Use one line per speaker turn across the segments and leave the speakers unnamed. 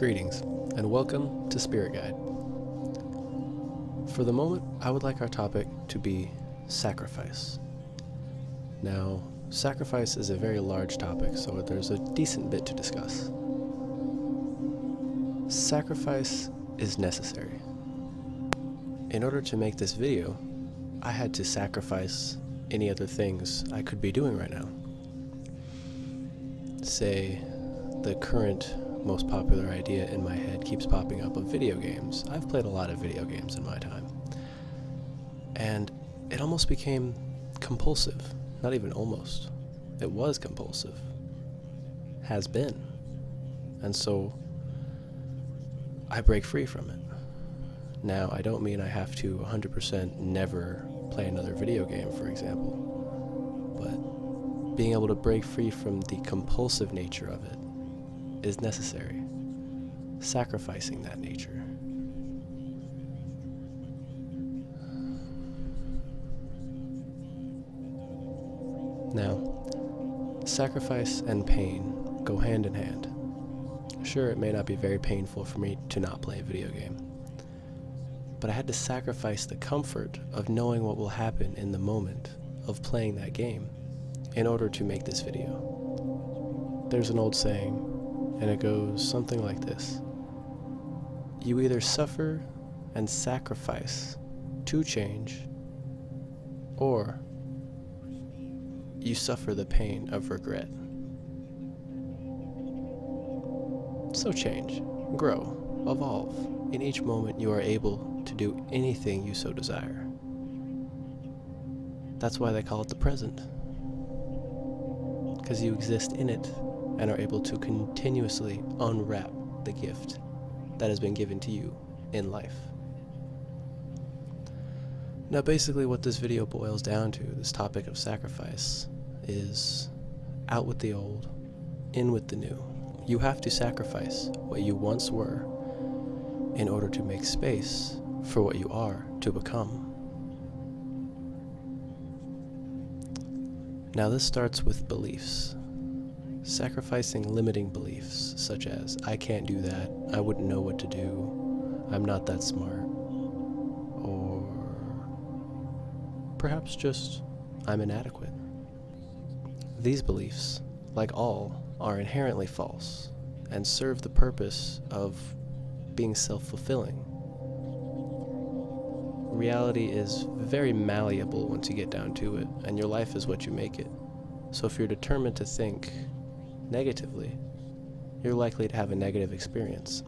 Greetings, and welcome to Spirit Guide. For the moment, I would like our topic to be sacrifice. Now, sacrifice is a very large topic, so there's a decent bit to discuss. Sacrifice is necessary. In order to make this video, I had to sacrifice any other things I could be doing right now. Say, the current most popular idea in my head keeps popping up of video games. I've played a lot of video games in my time. And it almost became compulsive. Not even almost. It was compulsive. Has been. And so I break free from it. Now, I don't mean I have to 100% never play another video game, for example. But being able to break free from the compulsive nature of it is necessary. Sacrificing that nature. Now, sacrifice and pain go hand in hand. Sure, it may not be very painful for me to not play a video game, but I had to sacrifice the comfort of knowing what will happen in the moment of playing that game in order to make this video. There's an old saying, and it goes something like this. You either suffer and sacrifice to change, or you suffer the pain of regret. So change, grow, evolve. In each moment you are able to do anything you so desire. That's why they call it the present. Because you exist in it and are able to continuously unwrap the gift that has been given to you in life. Now basically what this video boils down to, this topic of sacrifice, is out with the old, in with the new. You have to sacrifice what you once were in order to make space for what you are to become. Now this starts with beliefs. Sacrificing limiting beliefs, such as, I can't do that, I wouldn't know what to do, I'm not that smart, or perhaps just, I'm inadequate. These beliefs, like all, are inherently false, and serve the purpose of being self-fulfilling. Reality is very malleable once you get down to it, and your life is what you make it. So if you're determined to think negatively, you're likely to have a negative experience.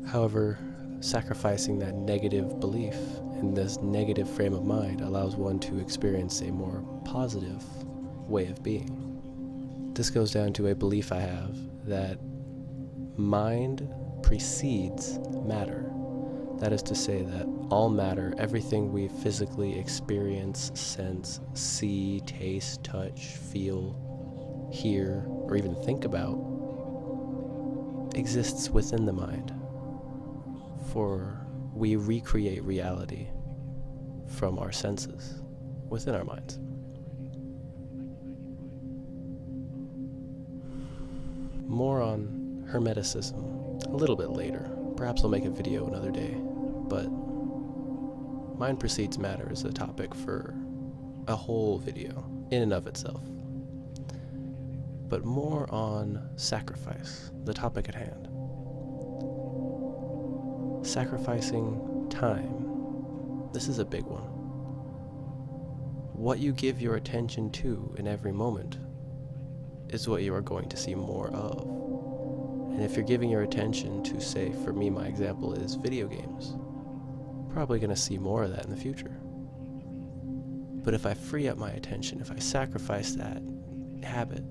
However, sacrificing that negative belief and this negative frame of mind allows one to experience a more positive way of being. This goes down to a belief I have that mind precedes matter. That is to say that all matter, everything we physically experience, sense, see, taste, touch, feel, hear, or even think about, exists within the mind. For we recreate reality from our senses within our minds. More on Hermeticism a little bit later. Perhaps I'll make a video another day, but mind precedes matter is a topic for a whole video in and of itself. But more on sacrifice, the topic at hand. Sacrificing time. This is a big one. What you give your attention to in every moment is what you are going to see more of. And if you're giving your attention to, say, for me, my example is video games, probably going to see more of that in the future. But if I free up my attention, if I sacrifice that habit,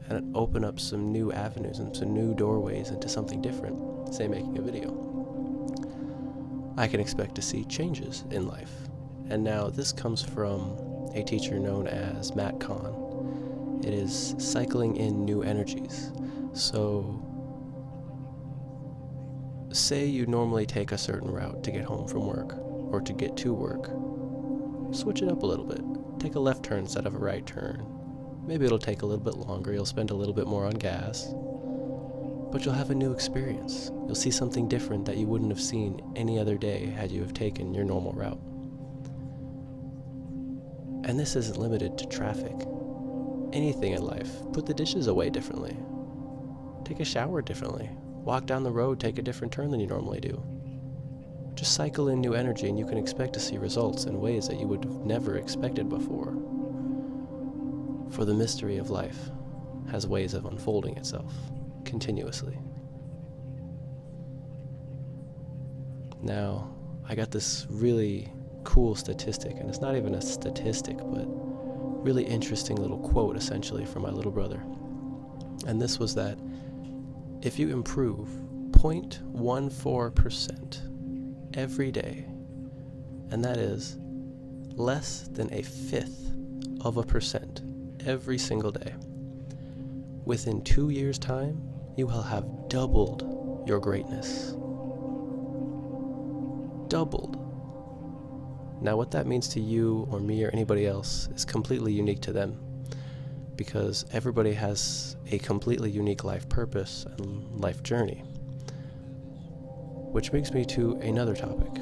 and open up some new avenues and some new doorways into something different, say making a video, I can expect to see changes in life. And now this comes from a teacher known as Matt Kahn. It is cycling in new energies. So, say you normally take a certain route to get home from work, or to get to work. Switch it up a little bit. Take a left turn instead of a right turn. Maybe it'll take a little bit longer, you'll spend a little bit more on gas, but you'll have a new experience. You'll see something different that you wouldn't have seen any other day had you have taken your normal route. And this isn't limited to traffic. Anything in life. Put the dishes away differently. Take a shower differently. Walk down the road, take a different turn than you normally do. Just cycle in new energy and you can expect to see results in ways that you would have never expected before. For the mystery of life has ways of unfolding itself continuously. Now, I got this really cool statistic, and it's not even a statistic, but really interesting little quote essentially from my little brother. And this was that if you improve 0.14% every day, and that is less than 0.1% every single day, within 2 years' time, you will have doubled your greatness. Doubled. Now, what that means to you or me or anybody else is completely unique to them, because everybody has a completely unique life purpose and life journey. Which brings me to another topic,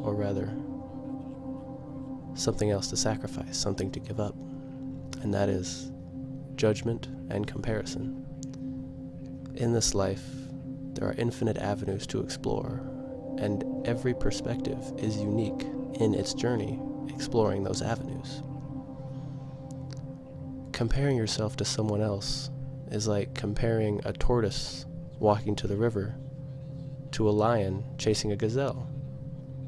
or rather, something else to sacrifice, something to give up, and that is judgment and comparison. In this life, there are infinite avenues to explore, and every perspective is unique in its journey exploring those avenues. Comparing yourself to someone else is like comparing a tortoise walking to the river to a lion chasing a gazelle.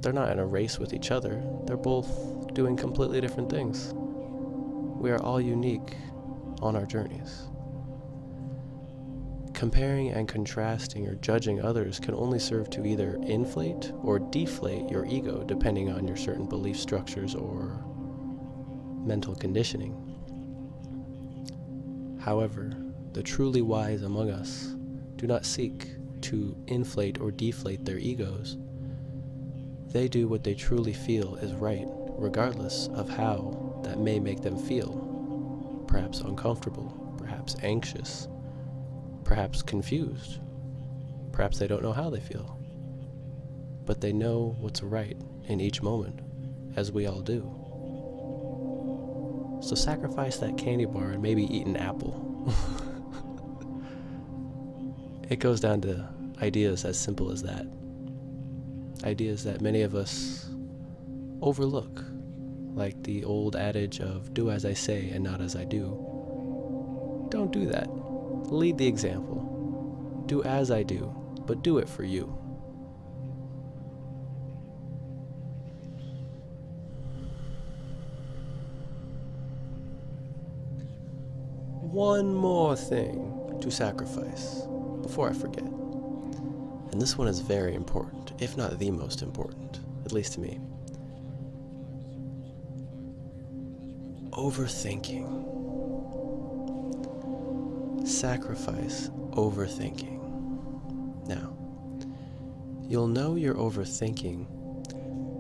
They're not in a race with each other. They're both doing completely different things. We are all unique on our journeys. Comparing and contrasting or judging others can only serve to either inflate or deflate your ego, depending on your certain belief structures or mental conditioning. However, the truly wise among us do not seek to inflate or deflate their egos. They do what they truly feel is right, regardless of how that may make them feel. Perhaps uncomfortable, perhaps anxious, perhaps confused, perhaps they don't know how they feel. But they know what's right in each moment, as we all do. So sacrifice that candy bar and maybe eat an apple. It goes down to ideas as simple as that. Ideas that many of us overlook, like the old adage of do as I say and not as I do. Don't do that. Lead the example. Do as I do, but do it for you. One more thing to sacrifice before I forget. And this one is very important, if not the most important, at least to me. Overthinking. Sacrifice overthinking. Now, you'll know you're overthinking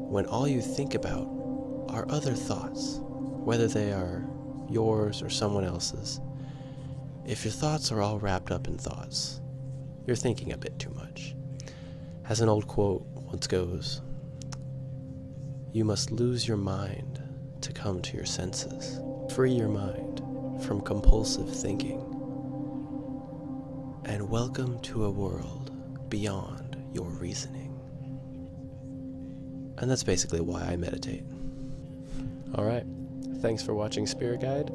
when all you think about are other thoughts, whether they are yours or someone else's. If your thoughts are all wrapped up in thoughts, you're thinking a bit too much. As an old quote once goes, you must lose your mind to come to your senses. Free your mind from compulsive thinking. And welcome to a world beyond your reasoning. And that's basically why I meditate. Alright, thanks for watching Spirit Guide.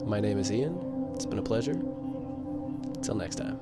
My name is Ian. It's been a pleasure. Till next time.